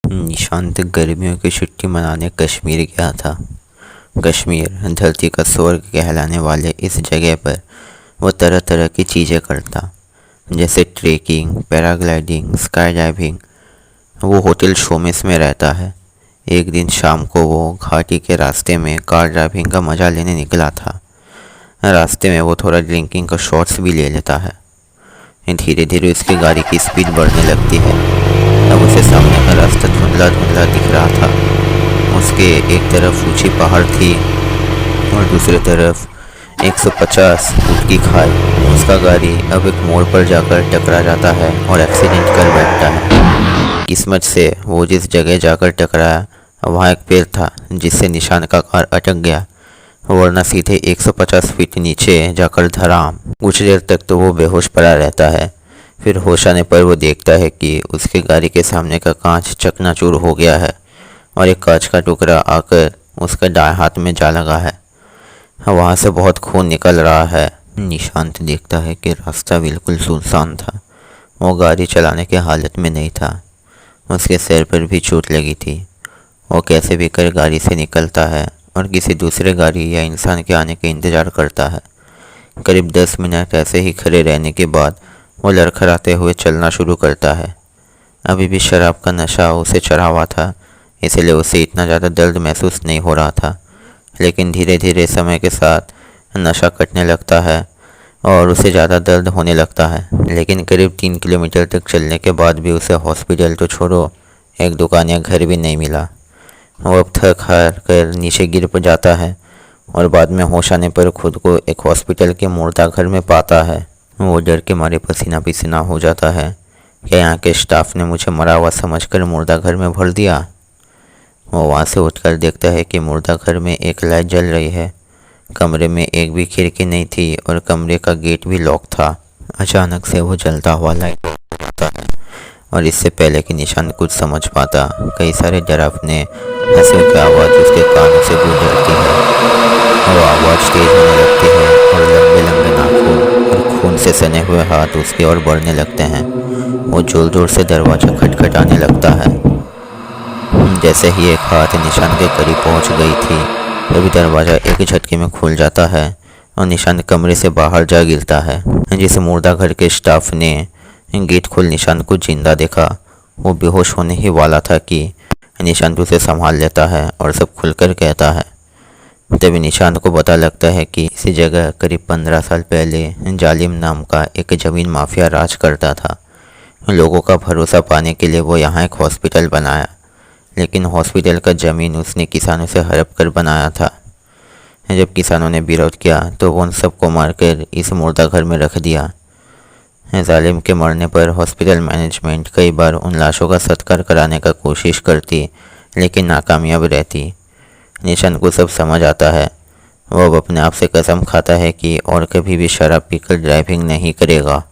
निशांत गर्मियों की छुट्टी मनाने कश्मीर गया था। कश्मीर धरती का स्वर्ग कहलाने वाले इस जगह पर वो तरह तरह की चीज़ें करता, जैसे ट्रेकिंग, पैराग्लाइडिंग, स्काई डाइविंग। वो होटल शोमिस में रहता है। एक दिन शाम को वो घाटी के रास्ते में कार ड्राइविंग का मज़ा लेने निकला था। रास्ते में वो थोड़ा ड्रिंकिंग का शॉट्स भी ले लेता है। धीरे धीरे उसकी गाड़ी की स्पीड बढ़ने लगती है। अब उसे सामने का रास्ता धुंधला धुंधला दिख रहा था। उसके एक तरफ ऊंची पहाड़ थी और दूसरी तरफ 150 फुट की खाई। उसका गाड़ी अब एक मोड़ पर जाकर टकरा जाता है और एक्सीडेंट कर बैठता है। किस्मत से वो जिस जगह जाकर टकराया वहाँ एक पेड़ था जिससे निशान का कार अटक गया, वरना सीधे 150 फीट नीचे जाकर धड़ाम। कुछ देर तक तो वो बेहोश पड़ा रहता है। फिर होश आने पर वो देखता है कि उसकी गाड़ी के सामने का कांच चकनाचूर हो गया है और एक कांच का टुकड़ा आकर उसके दाएं हाथ में जा लगा है। वहाँ से बहुत खून निकल रहा है। निशांत देखता है कि रास्ता बिल्कुल सुनसान था। वो गाड़ी चलाने की हालत में नहीं था। उसके सिर पर भी चोट लगी थी। वो कैसे भी कर गाड़ी से निकलता है और किसी दूसरे गाड़ी या इंसान के आने का इंतज़ार करता है। करीब 10 मिनट ऐसे ही खड़े रहने के बाद वो लड़खड़ाते हुए चलना शुरू करता है। अभी भी शराब का नशा उसे चढ़ा हुआ था, इसलिए उसे इतना ज़्यादा दर्द महसूस नहीं हो रहा था। लेकिन धीरे धीरे समय के साथ नशा कटने लगता है और उसे ज़्यादा दर्द होने लगता है। लेकिन करीब 3 किलोमीटर तक चलने के बाद भी उसे हॉस्पिटल तो छोड़ो, एक दुकान या घर भी नहीं मिला। वो अब थक हार कर नीचे गिर पर जाता है और बाद में होश आने पर खुद को एक हॉस्पिटल के मुर्दा घर में पाता है। वो डर के मारे पसीना पसीना हो जाता है कि यहाँ के स्टाफ ने मुझे मरा हुआ समझकर मुर्दा घर में भर दिया। वो वहाँ से उठकर देखता है कि मुर्दा घर में एक लाइट जल रही है। कमरे में एक भी खिड़की नहीं थी और कमरे का गेट भी लॉक था। अचानक से वो जलता हुआ लाइट हो जाता है और इससे पहले कि निशान कुछ समझ पाता, कई सारे डरावने हंसियों की आवाज़ उसके कानों से गुजरती है। वो आवाज़ तेज होने लगती है और लंबे लंबे नाखून और खून से सने हुए हाथ उसकी ओर बढ़ने लगते हैं। वो जोर जोर से दरवाज़ा खटखटाने लगता है। जैसे ही एक हाथ निशान के करीब पहुंच गई थी, तभी दरवाज़ा एक झटके में खुल जाता है और निशान कमरे से बाहर जा गिरता है। जिस मुर्दा घर के स्टाफ ने गेट खोल निशान को जिंदा देखा, वो बेहोश होने ही वाला था कि निशांत उसे संभाल लेता है और सब खुलकर कहता है। तभी निशांत को पता लगता है कि इसी जगह करीब 15 साल पहले जालिम नाम का एक ज़मीन माफिया राज करता था। लोगों का भरोसा पाने के लिए वो यहाँ एक हॉस्पिटल बनाया, लेकिन हॉस्पिटल का ज़मीन उसने किसानों से हड़प कर बनाया था। जब किसानों ने विरोध किया तो वो उन सबको मारकर इस मुर्दा घर में रख दिया। जालिम के मरने पर हॉस्पिटल मैनेजमेंट कई बार उन लाशों का सत्कार कराने का कोशिश करती, लेकिन नाकामयाब रहती। निशान को सब समझ आता है। वो अब अपने आप से कसम खाता है कि और कभी भी शराब पीकर ड्राइविंग नहीं करेगा।